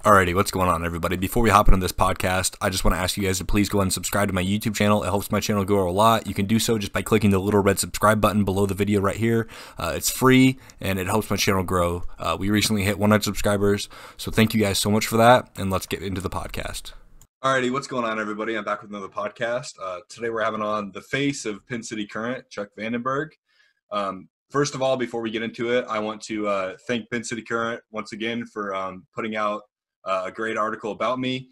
Alrighty, what's going on, everybody? Before we hop into this podcast, I just want to ask you guys to please go and subscribe to my YouTube channel. It helps my channel grow a lot. You can do so just by clicking the little red subscribe button below the video right here. It's free, and it helps my channel grow. We recently hit 100 subscribers, so thank you guys so much for that, and let's get into the podcast. Alrighty, what's going on, everybody? I'm back with another podcast. Today we're having on the face of Penn City Current, Chuck Vandenburg. First of all, before we get into it, I want to thank Penn City Current once again for putting out a great article about me.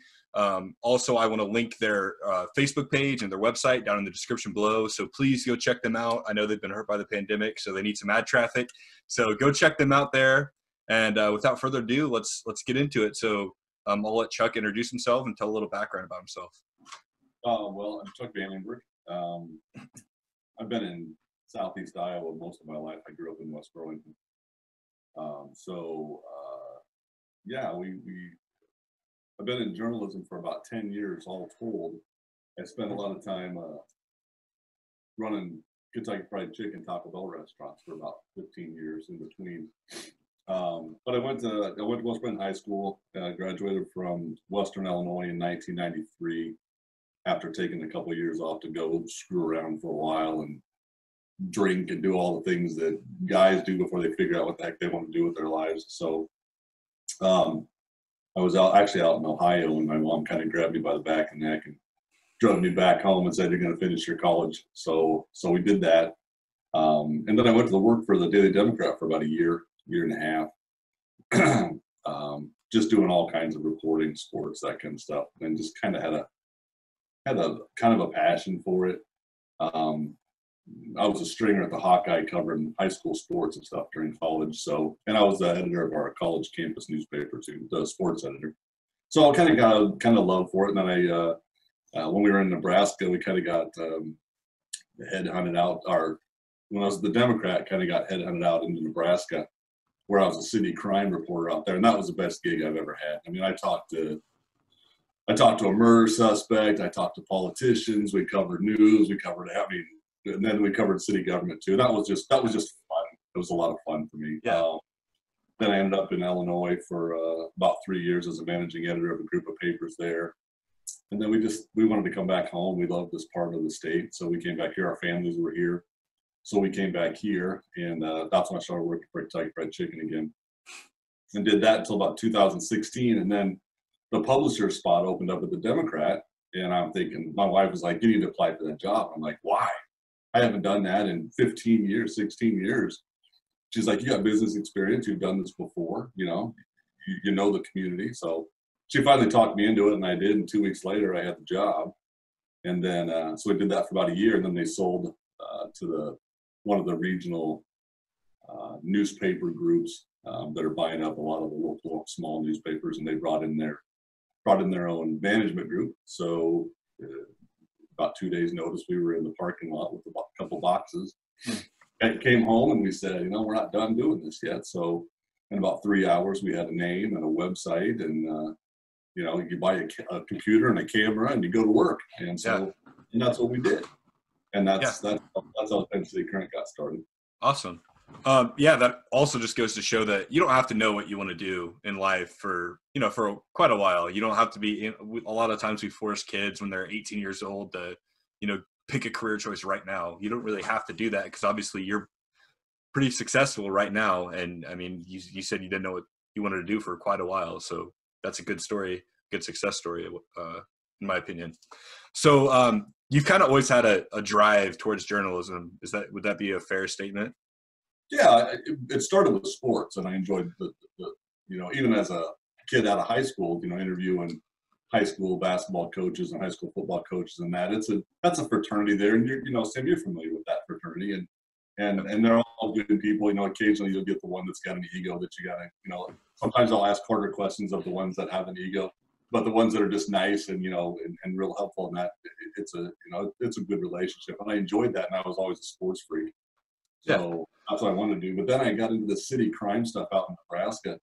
Also, I want to link their Facebook page and their website down in the description below. So please go check them out. I know they've been hurt by the pandemic, so they need some ad traffic. So go check them out there. And without further ado, let's get into it. So I'll let Chuck introduce himself and tell a little background about himself. Well, I'm Chuck Vandenburg. I've been in Southeast Iowa most of my life. I grew up in West Burlington. Yeah, I've been in journalism for about 10 years, all told. I spent a lot of time running Kentucky Fried Chicken Taco Bell restaurants for about 15 years in between. But I went to West Burlington High School. Graduated from Western Illinois in 1993 after taking a couple of years off to go screw around for a while and drink and do all the things that guys do before they figure out what the heck they want to do with their lives. So I was actually out in Ohio, and my mom kind of grabbed me by the back and neck and drove me back home and said, "You're going to finish your college." So we did that. And then I went to work for the Daily Democrat for about a year and a half, just doing all kinds of reporting, sports, that kind of stuff, and just kind of had a kind of a passion for it. I was a stringer at the Hawkeye covering high school sports and stuff during college. And I was the editor of our college campus newspaper too, the sports editor. So I kind of got a love for it. And then when we were in Nebraska, we kind of got headhunted out. When I was the Democrat, kind of got headhunted out into Nebraska, where I was a city crime reporter out there, and that was the best gig I've ever had. I mean, I talked to a murder suspect. I talked to politicians. We covered news. And then we covered city government too. That was just fun. It was a lot of fun for me. Yeah. Then I ended up in Illinois for about 3 years as a managing editor of a group of papers there. And then we wanted to come back home. We loved this part of the state, so we came back here. Our families were here, so we came back here, and that's when I started working for Kentucky Fried Chicken again, and did that until about 2016. And then the publisher spot opened up at the Democrat, and I'm thinking, my wife was like, "You need to apply for that job." I'm like, "Why? I haven't done that in 15 years, 16 years. She's like, "You got business experience. You've done this before. You know the community." So she finally talked me into it, and I did. And 2 weeks later, I had the job. And then, so I did that for about a year. And then they sold to one of the regional newspaper groups that are buying up a lot of the local small newspapers. And they brought in their own management group. So about 2 days notice, we were in the parking lot with a couple boxes. And came home and we said, we're not done doing this yet. So in about 3 hours, we had a name and a website, and you buy a computer and a camera and you go to work. And so and that's what we did. And that's how Penn City Current got started. Awesome. That also just goes to show that you don't have to know what you want to do in life for quite a while. You don't have to be a lot of times we force kids when they're 18 years old to, pick a career choice right now. You don't really have to do that because obviously you're pretty successful right now. And I mean, you said you didn't know what you wanted to do for quite a while. So that's a good story, good success story, in my opinion. So you've kind of always had a drive towards journalism. Would that be a fair statement? Yeah, it started with sports, and I enjoyed the even as a kid out of high school, interviewing high school basketball coaches and high school football coaches, and that's a fraternity there, and Sam, you're familiar with that fraternity, and they're all good people. Occasionally you'll get the one that's got an ego that you gotta, sometimes I'll ask harder questions of the ones that have an ego, but the ones that are just nice and and real helpful, and that it's a good relationship, and I enjoyed that, and I was always a sports freak. So that's what I wanted to do. But then I got into the city crime stuff out in Nebraska,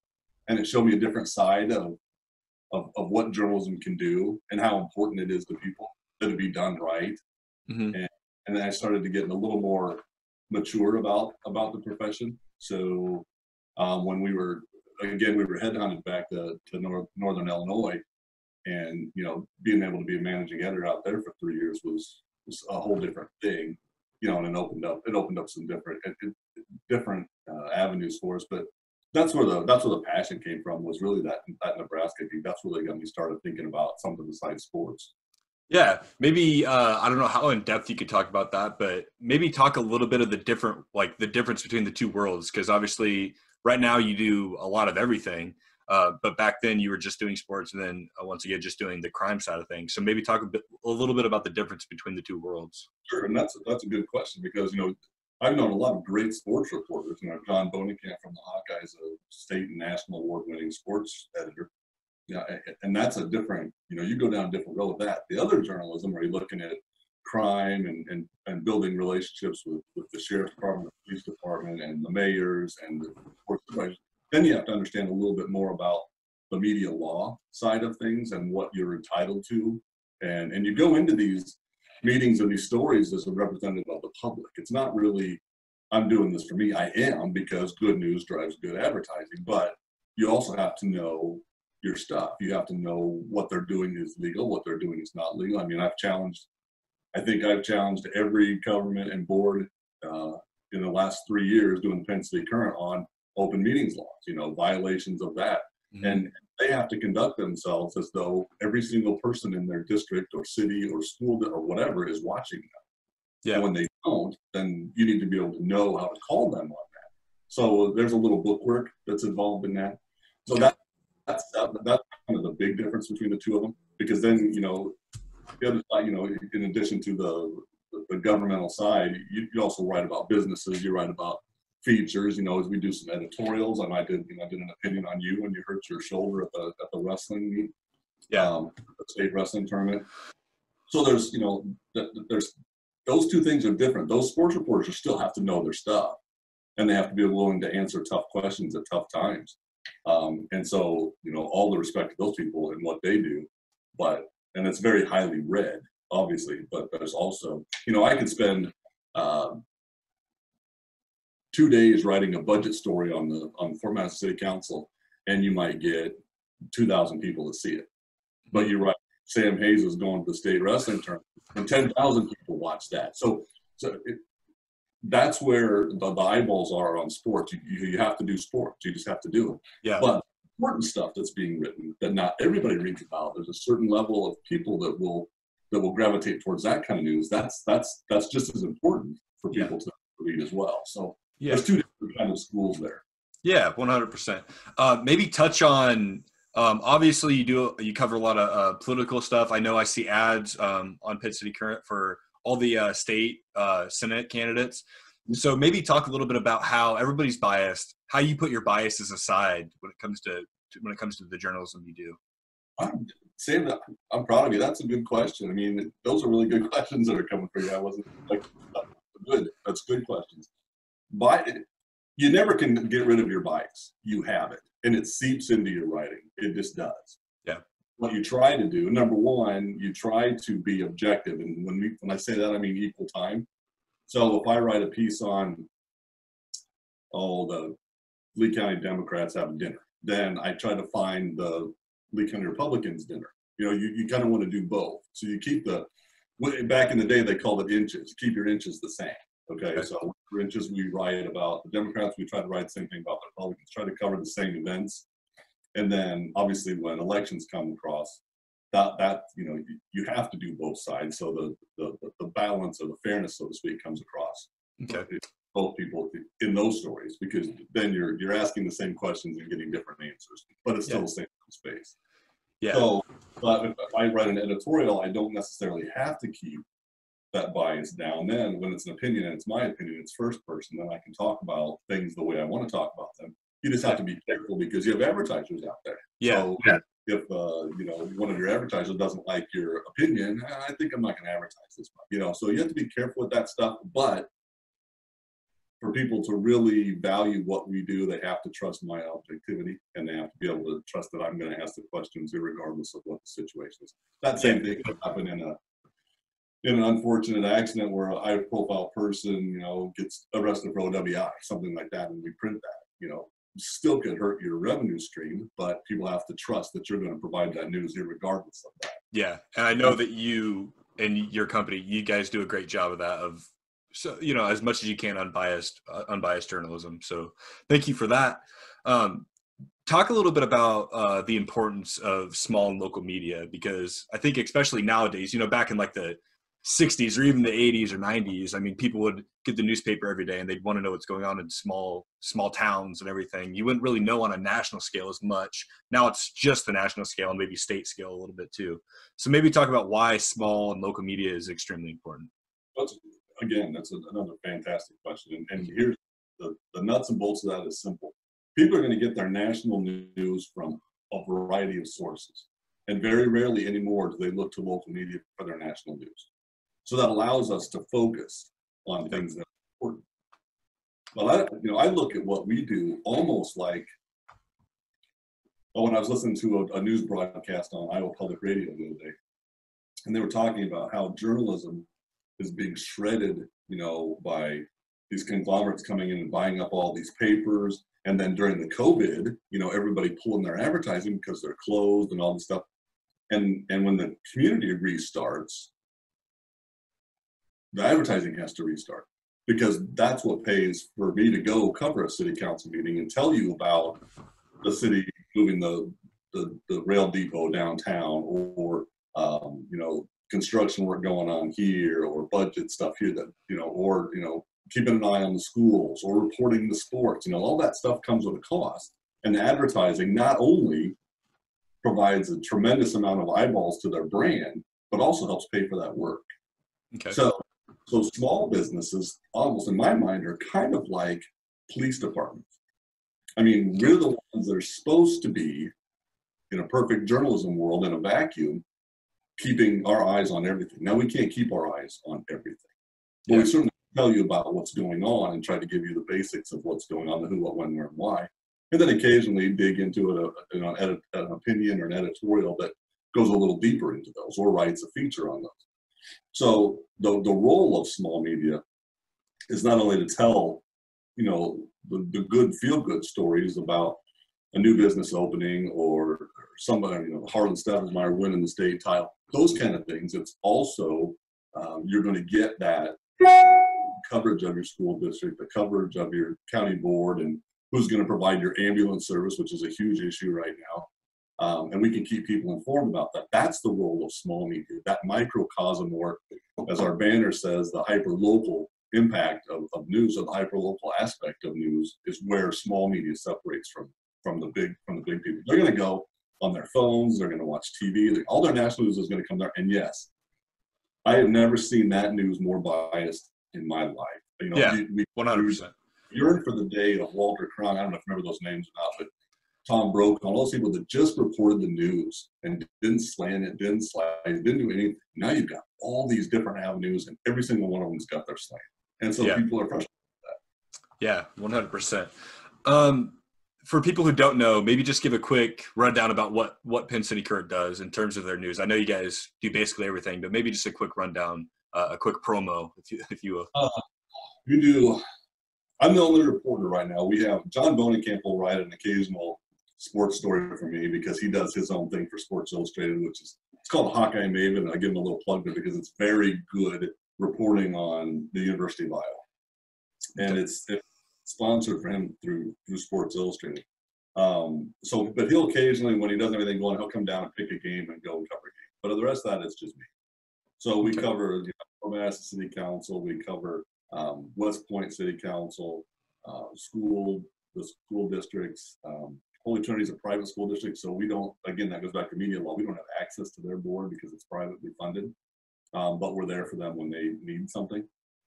and it showed me a different side of what journalism can do and how important it is to people that it be done right. Mm-hmm. And then I started to get a little more mature about the profession. So when we were again, we were headhunted back to Northern Illinois, and being able to be a managing editor out there for 3 years was a whole different thing, and it opened up some different avenues for us. But that's where the passion came from, was really that Nebraska gig. That's really got me started thinking about something besides sports. Yeah, maybe I don't know how in depth you could talk about that, but maybe talk a little bit of the difference between the two worlds, because obviously right now you do a lot of everything, but back then you were just doing sports, and then once again just doing the crime side of things. So maybe talk a little bit about the difference between the two worlds. Sure, and that's a good question, because I've known a lot of great sports reporters. John Bonekamp from the Hawkeyes, a state and national award-winning sports editor. Yeah, and that's a different, you go down a different road with that. The other journalism, where you're looking at crime and building relationships with the sheriff's department, the police department, and the mayors and the sports supervisors, then you have to understand a little bit more about the media law side of things and what you're entitled to. And you go into these meetings and these stories as a representative of the public. It's not really, I'm doing this for me. I am, because good news drives good advertising. But you also have to know your stuff. You have to know what they're doing is legal, what they're doing is not legal. I mean, I think I've challenged every government and board in the last 3 years doing the Penn City Current on open meetings laws, violations of that. Mm-hmm. And they have to conduct themselves as though every single person in their district or city or school or whatever is watching them. Yeah. When they don't, then you need to be able to know how to call them on that. So there's a little bookwork that's involved in that. So that's kind of the big difference between the two of them, because then, the other side, in addition to the governmental side, you also write about businesses, you write about features, as we do some editorials. And I did an opinion on you when you hurt your shoulder at the wrestling meet, the state wrestling tournament. So there's those two things are different. Those sports reporters still have to know their stuff, and they have to be willing to answer tough questions at tough times. And so, all the respect to those people and what they do, and it's very highly read, obviously, but there's also, I could spend 2 days writing a budget story on the Fort Madison City Council, and you might get 2,000 people to see it. But you're right, Sam Hayes is going to the state wrestling tournament, and 10,000 people watch that. So that's where the eyeballs are on sports. You have to do sports. You just have to do it. Yeah. But important stuff that's being written that not everybody reads about, there's a certain level of people that will gravitate towards that kind of news. That's just as important for people to read as well. So there's two different kind of schools there. Yeah, 100%. Maybe touch on, obviously you cover a lot of political stuff. I know I see ads on Penn City Current for all the state Senate candidates. So maybe talk a little bit about how everybody's biased, how you put your biases aside when it comes to the journalism you do. Sam, I'm proud of you. That's a good question. I mean, those are really good questions that are coming for you. That's good questions. You never can get rid of your bias. You have it, and it seeps into your writing. It just does. Yeah. What you try to do, number one, you try to be objective. And when I say that, I mean equal time. So if I write a piece on, the Lee County Democrats have dinner, then I try to find the Lee County Republicans dinner. You kind of want to do both. So you keep back in the day, they called it inches. Keep your inches the same. Okay. So for inches, we write about the Democrats. We try to write the same thing about the Republicans, try to cover the same events. And then obviously when elections come across, that you have to do both sides. So the balance or the fairness, so to speak, comes across. Okay. Both people in those stories, because then you're asking the same questions and getting different answers, but it's still the same space. Yeah. So, but if I write an editorial, I don't necessarily have to keep that bias down. Then when it's an opinion and it's my opinion, it's first person, then I can talk about things the way I want to talk about them. You just have to be careful because you have advertisers out there. Yeah. So if one of your advertisers doesn't like your opinion, I think I'm not going to advertise this much. So you have to be careful with that stuff. But for people to really value what we do, they have to trust my objectivity, and they have to be able to trust that I'm going to ask the questions regardless of what the situation is. That same thing could happen in an unfortunate accident where a high profile person, gets arrested for OWI, something like that, and we print that, still could hurt your revenue stream, but people have to trust that you're going to provide that news regardless of that. Yeah. And I know that you and your company, you guys do a great job of that, of, so, you know, as much as you can, unbiased journalism. So thank you for that. Talk a little bit about the importance of small and local media, because I think especially nowadays, you know, back in like the 60s or even the 80s or 90s, I mean, people would get the newspaper every day and they'd want to know what's going on in small towns and everything. You wouldn't really know on a national scale as much. Now it's just the national scale and maybe state scale a little bit too. So maybe talk about why small and local media is extremely important. That's another fantastic question. And here's the nuts and bolts of that is simple. People are going to get their national news from a variety of sources. And very rarely anymore do they look to local media for their national news. So that allows us to focus on things that are important. But I look at what we do almost like, when I was listening to a news broadcast on Iowa Public Radio the other day, and they were talking about how journalism is being shredded, you know, by these conglomerates coming in and buying up all these papers. And then during the COVID, you know, everybody pulling their advertising because they're closed and all this stuff. And when the community restarts, the advertising has to restart, because that's what pays for me to go cover a city council meeting and tell you about the city moving the rail depot downtown, or you know, construction work going on here, or budget stuff here that, you know, or, you know, keeping an eye on the schools, or reporting the sports. You know, all that stuff comes with a cost. And the advertising not only provides a tremendous amount of eyeballs to their brand, but also helps pay for that work. Okay. So small businesses, almost in my mind, are kind of like police departments. I mean, we're the ones that are supposed to be, in a perfect journalism world, in a vacuum, keeping our eyes on everything. Now, we can't keep our eyes on everything, but we certainly tell you about what's going on and try to give you the basics of what's going on, the who, what, when, where, and why. And then occasionally dig into an opinion or an editorial that goes a little deeper into those, or writes a feature on those. So the role of small media is not only to tell, you know, the good feel-good stories about a new business opening, or somebody, you know, Harlan Steffelsmeyer winning the state title, those kind of things. It's also, you're going to get that coverage of your school district, the coverage of your county board, and who's going to provide your ambulance service, which is a huge issue right now. And we can keep people informed about that. That's the role of small media, that microcosm, or, as our banner says, the hyper-local impact of news, or the hyper-local aspect of news, is where small media separates from the big people. They're going to go on their phones, they're going to watch TV, all their national news is going to come there. And yes, I have never seen that news more biased in my life. You know, yeah, 100%. Yearn for the day of Walter Cronkite. I don't know if you remember those names or not, but Tom Brokaw, all those people that just reported the news and didn't slant it, didn't slide, didn't do anything. Now you've got all these different avenues, and every single one of them's got their slant. And so people are frustrated with that. Yeah, 100%. For people who don't know, maybe just give a quick rundown about what Penn City Current does in terms of their news. I know you guys do basically everything, but maybe just a quick rundown, a quick promo, if you will. We do. I'm the only reporter right now. We have John Bonenkamp will write an occasional sports story for me, because he does his own thing for Sports Illustrated, which is, it's called Hawkeye Maven. I give him a little plug there because it's very good reporting on the University of Iowa, and it's sponsored for him through Sports Illustrated. But he'll occasionally, when he doesn't have anything going, he'll come down and pick a game and go and cover a game. But the rest of that is just me. So we cover, you know, Madison City Council, we cover West Point City Council, the school districts. Holy Trinity is a private school district, so we don't, again, that goes back to media law, we don't have access to their board because it's privately funded, but we're there for them when they need something.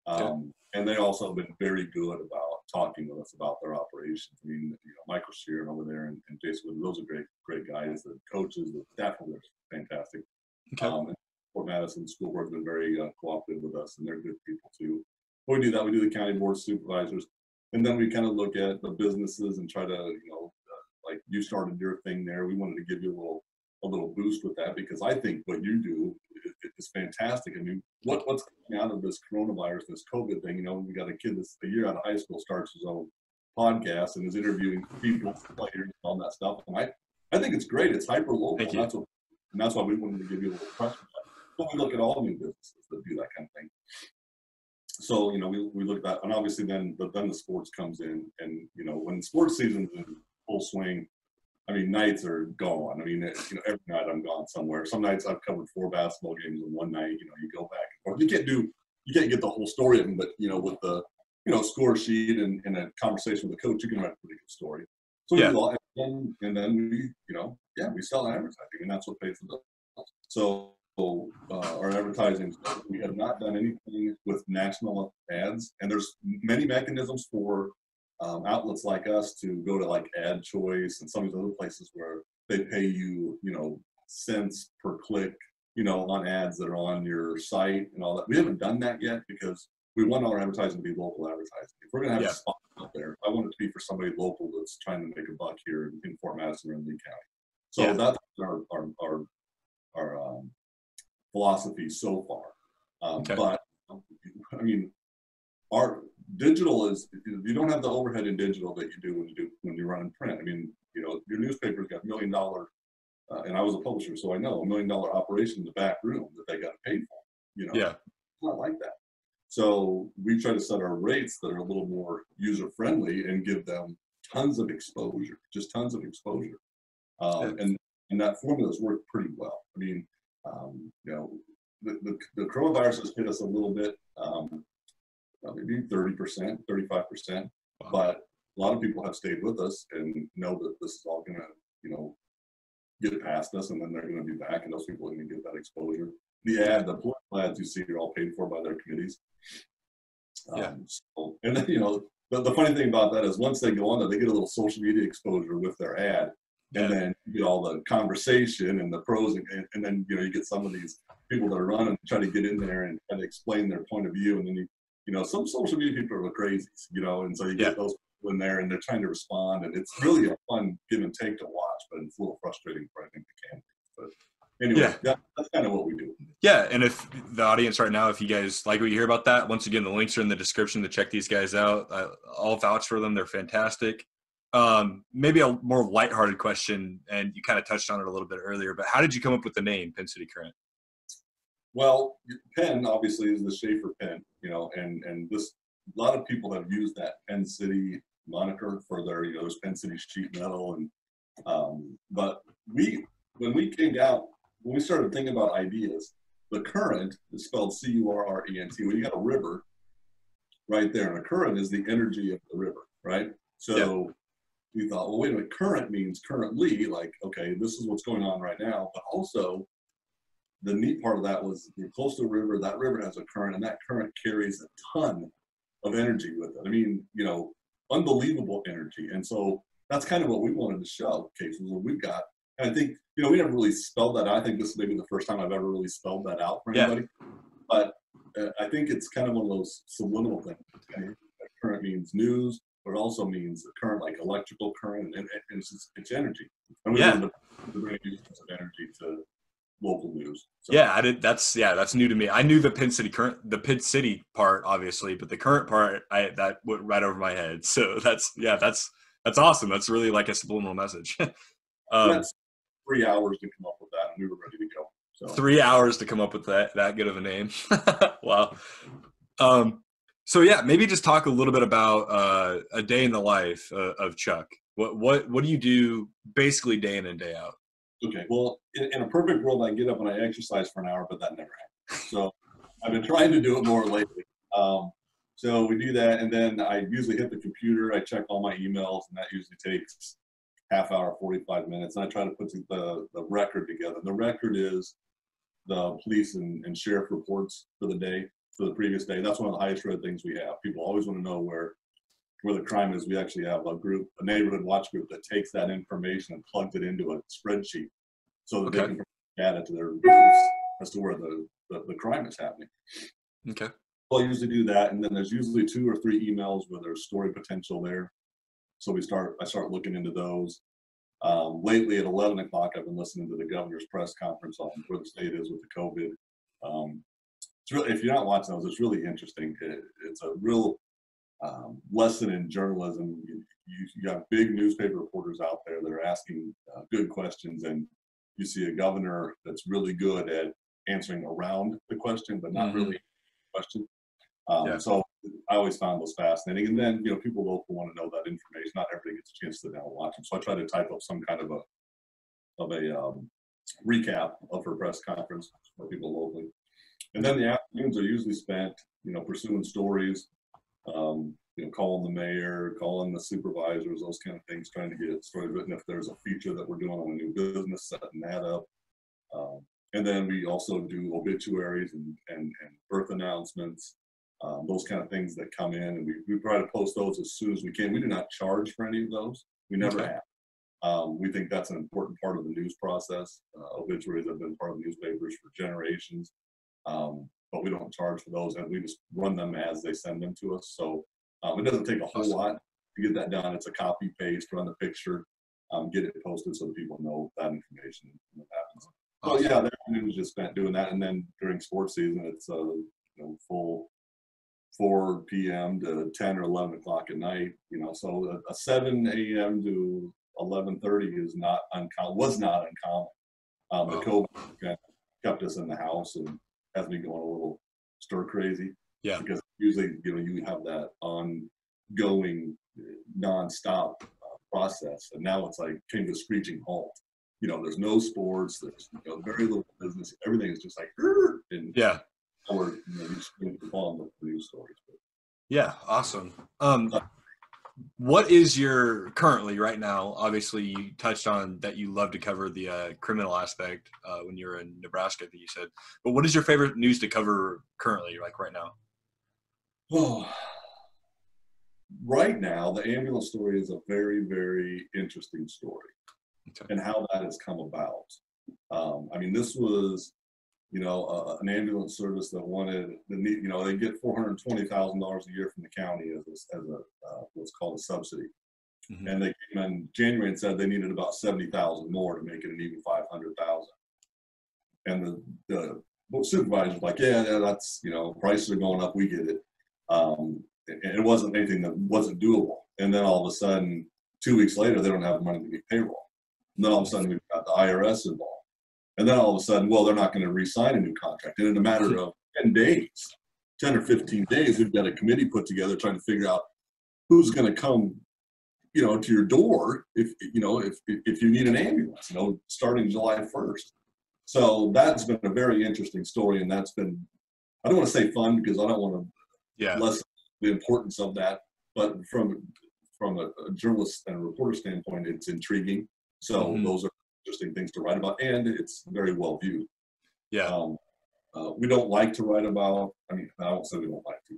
And they also have been very good about talking with us about their operations. I mean, you know, Michael Sheeran over there and Jason, those are great guys. The coaches, the staff over there is fantastic. And Fort Madison School Board's been very cooperative with us, and they're good people too. When we do that, we do the county board supervisors, and then we kind of look at the businesses and try to, you know, like you started your thing there. We wanted to give you a little boost with that, because I think what you do is fantastic. I mean, what's coming out of this coronavirus, this COVID thing, you know, we got a kid that's a year out of high school, starts his own podcast and is interviewing people, players, and all that stuff. And I think it's great. It's hyper local. Thank you. And that's why we wanted to give you a little press. But we look at all new businesses that do that kind of thing. So, you know, we look at that, and obviously then the sports comes in, and, you know, when sports season's in full swing, I mean, nights are gone. I mean, you know, every night I'm gone somewhere. Some nights I've covered 4 basketball games in one night. You know, you go back and forth. You can't get the whole story of them, but, you know, with the, you know, score sheet and a conversation with the coach, you can write a pretty good story. So Yeah. we do all, and then we, you know, we sell advertising, and that's what pays the bills. So our advertising, we have not done anything with national ads, and there's many mechanisms for outlets like us to go to like Ad Choice and some of these other places where they pay you, you know, cents per click, you know, on ads that are on your site and all that. We haven't done that yet because we want our advertising to be local advertising. If we're going to have a spot out there, I want it to be for somebody local that's trying to make a buck here in Fort Madison or in Lee County. So that's our philosophy so far. But I mean, our digital is, you don't have the overhead in digital that you do when you run in print. I mean, you know, your newspaper's got $1 million, and I was a publisher, so I know $1 million operation in the back room that they got paid for. You know, it's not like that. So we try to set our rates that are a little more user friendly and give them tons of exposure, just tons of exposure. And that formula's worked pretty well. I mean, you know, the coronavirus has hit us a little bit, maybe 30%, 35%, but a lot of people have stayed with us and know that this is all going to, you know, get past us, and then they're going to be back, and those people are going to get that exposure. The political ads you see are all paid for by their committees. So, and then, you know, the funny thing about that is once they go on there, they get a little social media exposure with their ad. And then you get all the conversation and the pros, and then, you know, you get some of these people that are running, try to get in there and kind of explain their point of view. And then, you know, some social media people are crazies, you know, and so you get those people in there and they're trying to respond. And it's really a fun give and take to watch, but it's a little frustrating for, I think, the candidates. But anyway, that's kind of what we do. Yeah, and if the audience right now, if you guys like what you hear about that, once again, the links are in the description to check these guys out. I'll vouch for them. They're fantastic. Maybe a more lighthearted question, and you kind of touched on it a little bit earlier, but how did you come up with the name Penn City Current? Well, Penn obviously is the Schaefer pen, you know, and this, a lot of people have used that Penn City moniker for their, you know, there's Penn City sheet metal, and but when we started thinking about ideas, the current is spelled Current. Well, you got a river right there, and a current is the energy of the river, right? So we thought, well, wait a minute, current means currently, like, okay, this is what's going on right now, but also the neat part of that was you're close to a river, that river has a current, and that current carries a ton of energy with it. I mean, you know, unbelievable energy. And so that's kind of what we wanted to show, cases where we've got, and I think, you know, we never really spelled that out. I think this is maybe the first time I've ever really spelled that out for anybody. But I think it's kind of one of those subliminal things. Current means news, but it also means current, like electrical current, and it's energy. And we wanted to bring use of energy to local news. So. I did. That's new to me. I knew the Penn City part, obviously, but the current part, that went right over my head. So that's awesome. That's really like a subliminal message. That's 3 hours to come up with that, and we were ready to go. So. 3 hours to come up with that good of a name. Wow. So maybe just talk a little bit about a day in the life of Chuck. What do you do basically day in and day out? Okay, well, in a perfect world, I get up and I exercise for an hour, but that never happens. So I've been trying to do it more lately. So we do that, and then I usually hit the computer. I check all my emails, and that usually takes half hour, 45 minutes. And I try to put the record together. The record is the police and sheriff reports for the day, for the previous day. That's one of the highest read things we have. People always want to know where the crime is. We actually have a neighborhood watch group that takes that information and plugs it into a spreadsheet so that they can add it to their groups as to where the crime is happening. Okay. Well, I usually do that, and then there's usually 2 or 3 emails where there's story potential there. So I start looking into those. Lately at 11 o'clock, I've been listening to the governor's press conference on where the state is with the COVID. It's really, if you're not watching those, it's really interesting. It's a real lesson in journalism. You got big newspaper reporters out there that are asking good questions, and you see a governor that's really good at answering around the question, but not really the question. So I always found those fascinating. And then, people local want to know that information. Not everybody gets a chance to sit down and watch them. So I try to type up some kind of a recap of her press conference for people locally. And then the afternoons are usually spent, pursuing stories, calling the mayor, calling the supervisors, those kind of things, trying to get stories written. If there's a feature that we're doing on a new business, setting that up. And then we also do obituaries and birth announcements, those kind of things that come in, and we try to post those as soon as we can. We do not charge for any of those. We never have. We think that's an important part of the news process. Obituaries have been part of newspapers for generations, but we don't charge for those, and we just run them as they send them to us. So it doesn't take a whole lot to get that done. It's a copy paste, run the picture, get it posted so that people know that information when it happens. So yeah, the afternoon was just spent doing that, and then during sports season, it's full 4 p.m. to 10 or 11 o'clock at night. So a 7 a.m. to 11:30 is not uncommon. Was not uncommon. The COVID kind of kept us in the house and has me going a little stir crazy. Yeah. Because usually, you have that ongoing, nonstop process, and now it's like came to a screeching halt. There's no sports. There's very little business. Everything is just like, and we're just going to follow the news stories. Yeah, awesome. What is your currently right now? Obviously, you touched on that you love to cover the criminal aspect when you were in Nebraska, that you said. But what is your favorite news to cover currently, like right now? Oh, right now, the ambulance story is a very, very interesting story, and how that has come about. This was, an ambulance service that wanted they get $420,000 a year from the county as a what's called a subsidy, and they came in January and said they needed about 70,000 more to make it an even 500,000. And the supervisor was like, yeah, that's prices are going up, we get it. And it wasn't anything that wasn't doable. And then all of a sudden, 2 weeks later, they don't have money to get payroll. And then all of a sudden, we've got the IRS involved. And then all of a sudden, well, they're not going to re-sign a new contract. And in a matter of 10 or 15 days, we've got a committee put together trying to figure out who's going to come, to your door if you need an ambulance, starting July 1st. So that's been a very interesting story, and that's been, I don't want to say fun because I don't want to lessen the importance of that, but from a journalist and a reporter standpoint, it's intriguing. So those are interesting things to write about, and it's very well viewed. We don't like to write about, I won't say we don't like to.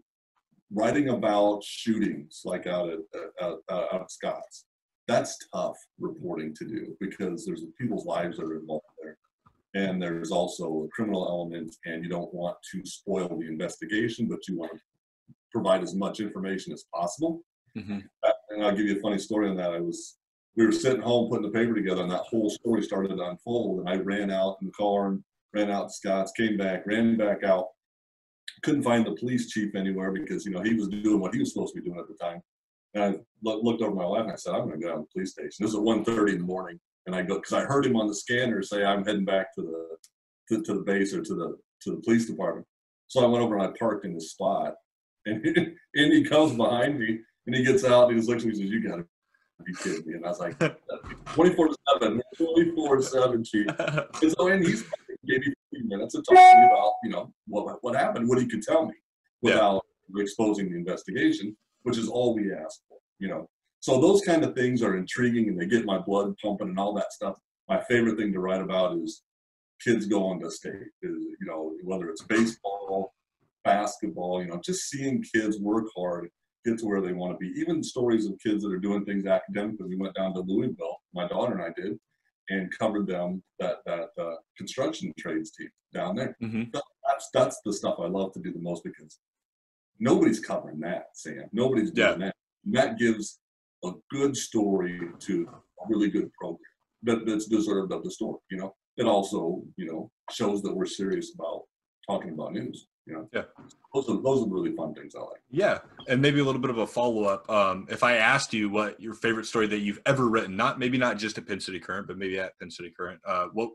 Writing about shootings like out at Scott's, that's tough reporting to do because there's people's lives that are involved there. And there's also a criminal element, and you don't want to spoil the investigation, but you want to provide as much information as possible. And I'll give you a funny story on that. We were sitting home putting the paper together, and that whole story started to unfold. And I ran out in the car and ran out to Scott's, came back, ran back out. Couldn't find the police chief anywhere because he was doing what he was supposed to be doing at the time. And I looked over my wife and I said, I'm going to go down to the police station. This is at 1:30 in the morning, and I go because I heard him on the scanner say I'm heading back to the base or to the police department. So I went over and I parked in the spot, and he comes behind me and he gets out and he just looks at me and says, "You got to be kidding me." And I was like, 24/7, 24/7, chief. And he's maybe 15 minutes of talking about, what happened, what he could tell me without exposing the investigation, which is all we ask for, So those kind of things are intriguing, and they get my blood pumping and all that stuff. My favorite thing to write about is kids going to state, whether it's baseball, basketball, just seeing kids work hard, get to where they want to be. Even stories of kids that are doing things academically. We went down to Louisville, my daughter and I did, and covered them, that construction trades team down there. That's the stuff I love to do the most because nobody's covering that, Sam. Nobody's doing that. And that gives a good story to a really good program that's deserved of the story, It also, shows that we're serious about talking about news. You know, Yeah. Those are really fun things I like. Yeah, and maybe a little bit of a follow-up. If I asked you what your favorite story that you've ever written, maybe not just at Penn City Current, but maybe at Penn City Current, what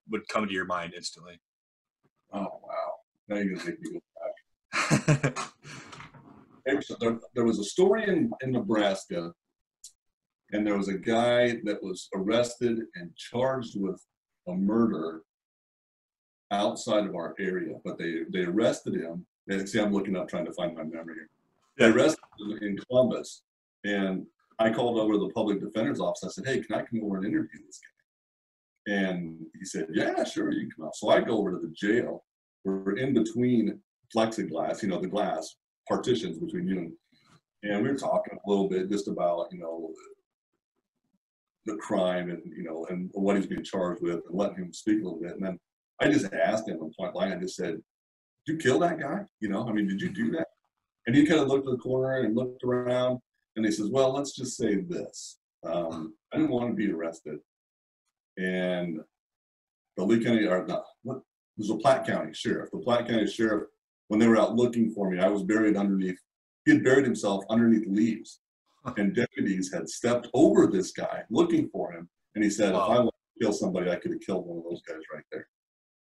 would come to your mind instantly? Oh wow! Now you're gonna make me go back. There was a story in Nebraska, and there was a guy that was arrested and charged with a murder outside of our area, but they arrested him. And see, I'm looking up trying to find my memory here. They arrested him in Columbus, and I called over to the public defender's office. I said, "Hey, can I come over and interview this guy?" And he said, "Yeah, sure, you can come out." So I go over to the jail. We're in between plexiglass, the glass partitions between you and we were talking a little bit just about, the crime and, and what he's being charged with, and letting him speak a little bit. And then I just asked him on point blank, I just said, "Did you kill that guy? Did you do that?" And he kind of looked at the corner and looked around, and he says, "Well, let's just say this. I didn't want to be arrested. And the Lee County, or not, what was the Platte County Sheriff. The Platte County Sheriff, when they were out looking for me, I was buried underneath, he had buried himself underneath leaves. And deputies had stepped over this guy looking for him. And he said, If I wanted to kill somebody, I could have killed one of those guys right there."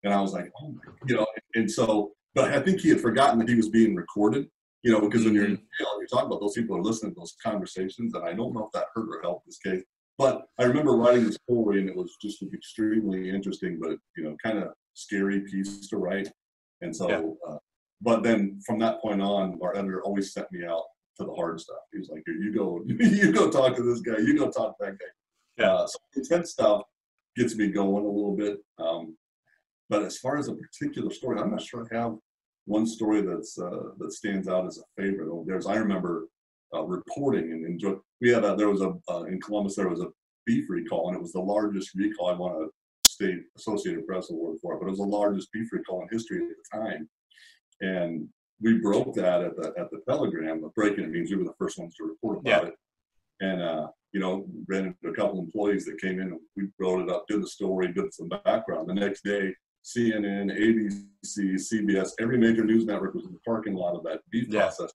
And I was like, "Oh my," and so, but I think he had forgotten that he was being recorded, because when you're in jail, you're talking about those people are listening to those conversations. And I don't know if that hurt or helped this case. But I remember writing the story, and it was just an extremely interesting, but, kind of scary piece to write. And so, but then from that point on, our editor always sent me out to the hard stuff. He was like, "You go, you go talk to this guy. You go talk to that guy." So intense stuff gets me going a little bit. But as far as a particular story, I'm not sure I have one story that stands out as a favorite. I remember reporting and enjoy. We had in Columbus there was a beef recall, and it was the largest recall. I won a state Associated Press award for it, but it was the largest beef recall in history at the time. And we broke that at the Telegram. Breaking it means we were the first ones to report about it. And ran into a couple employees that came in, and we wrote it up, did the story, did some background. The next day, CNN, ABC, CBS, every major news network was in the parking lot of that beef process.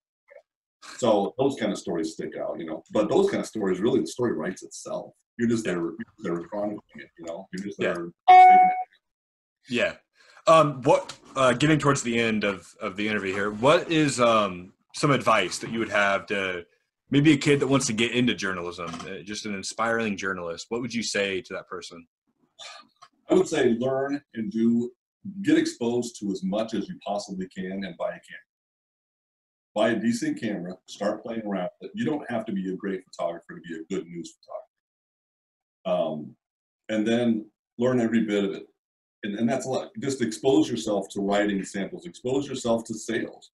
So those kind of stories stick out, But those kind of stories, really, the story writes itself. You're just there chronicling it, You're just there taking it. Yeah. Getting towards the end of the interview here, what is some advice that you would have to maybe a kid that wants to get into journalism, just an inspiring journalist? What would you say to that person? I would say learn and get exposed to as much as you possibly can, and buy a camera. Buy a decent camera, start playing around with it. You don't have to be a great photographer to be a good news photographer. And then learn every bit of it. And that's a lot. Just expose yourself to writing samples, expose yourself to sales.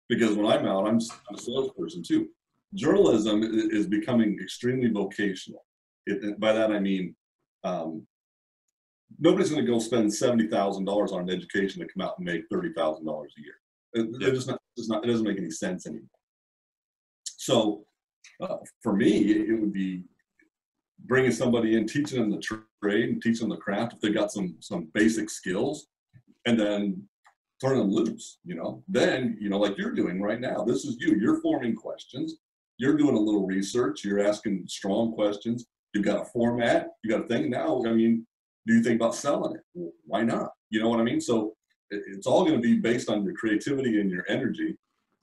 Because when I'm out, I'm a salesperson too. Journalism is becoming extremely vocational. By that I mean, nobody's going to go spend $70,000 on an education to come out and make $30,000 a year. It doesn't make any sense anymore. So for me, it would be bringing somebody in, teaching them the trade and teaching them the craft if they got some basic skills, and then turn them loose, Then, like you're doing right now, this is you're forming questions, you're doing a little research, you're asking strong questions, you've got a format, you got a thing. Now, do you think about selling it? Well, why not? You know what I mean? So it's all going to be based on your creativity and your energy.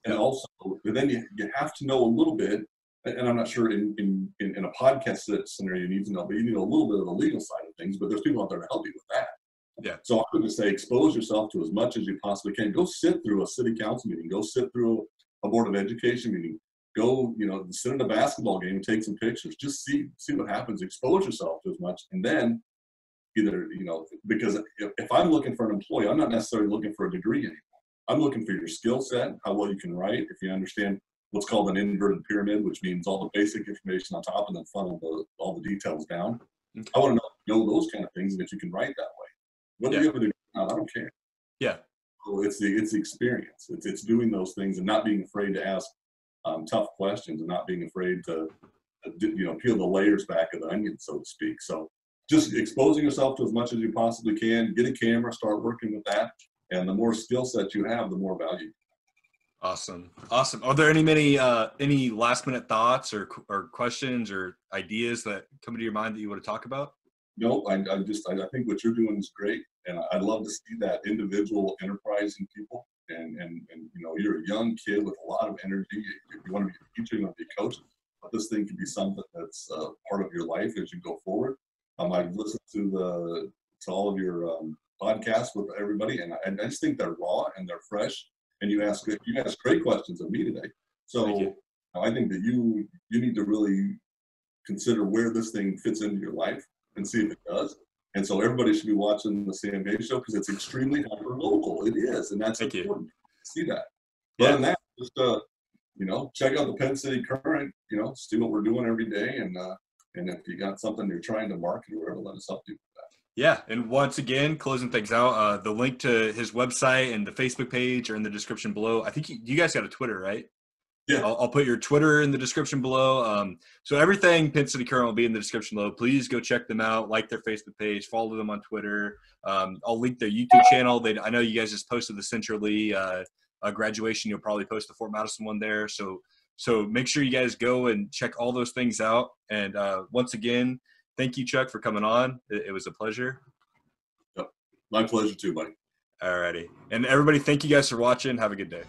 And also, but then you have to know a little bit, and I'm not sure in a podcast scenario you need to know, but you need a little bit of the legal side of things, but there's people out there to help you with that. Yeah. So I would just say expose yourself to as much as you possibly can. Go sit through a city council meeting, go sit through a board of education meeting, go, sit in a basketball game and take some pictures. Just see what happens. Expose yourself to as much, and then either, because if I'm looking for an employee, I'm not necessarily looking for a degree anymore. I'm looking for your skill set, how well you can write, if you understand what's called an inverted pyramid, which means all the basic information on top and then funnel all the details down. Okay. I want to know those kind of things, and if you can write that way. Whether you have a degree or not, I don't care. Yeah. So it's the experience. It's doing those things and not being afraid to ask tough questions, and not being afraid to peel the layers back of the onion, so to speak. So just exposing yourself to as much as you possibly can. Get a camera, start working with that, And the more skill set you have, the more value. Awesome. Awesome. Are there any last minute thoughts or questions or ideas that come to your mind that you want to talk about? No, I think what you're doing is great. And I'd love to see that individual enterprise in people. And you know, you're a young kid with a lot of energy. If you want to be a teacher, you want to be a coach, but this thing can be something that's part of your life as you go forward. I've listened to all of your podcasts with everybody, and I just think they're raw and they're fresh. And you ask great questions of me today. So I think that you need to really consider where this thing fits into your life and see if it does. And so everybody should be watching the Sam Gay Show because it's extremely hyper local. It is, and that's important to see that. But other than that, just you know, check out the Penn City Current. You know, see what we're doing every day, and if you got something you're trying to market or whatever, let us help you with that. Yeah, and once again, closing things out, the link to his website and the Facebook page are in the description below. I think you guys got a Twitter, right? Yeah. I'll put your Twitter in the description below. So everything Penn City Current will be in the description below. Please go check them out, like their Facebook page, follow them on Twitter. I'll link their YouTube channel. I know you guys just posted the Central Lee graduation. You'll probably post the Fort Madison one there. So make sure you guys go and check all those things out. And once again, thank you, Chuck, for coming on. It was a pleasure. Yep. My pleasure too, buddy. All righty. And everybody, thank you guys for watching. Have a good day.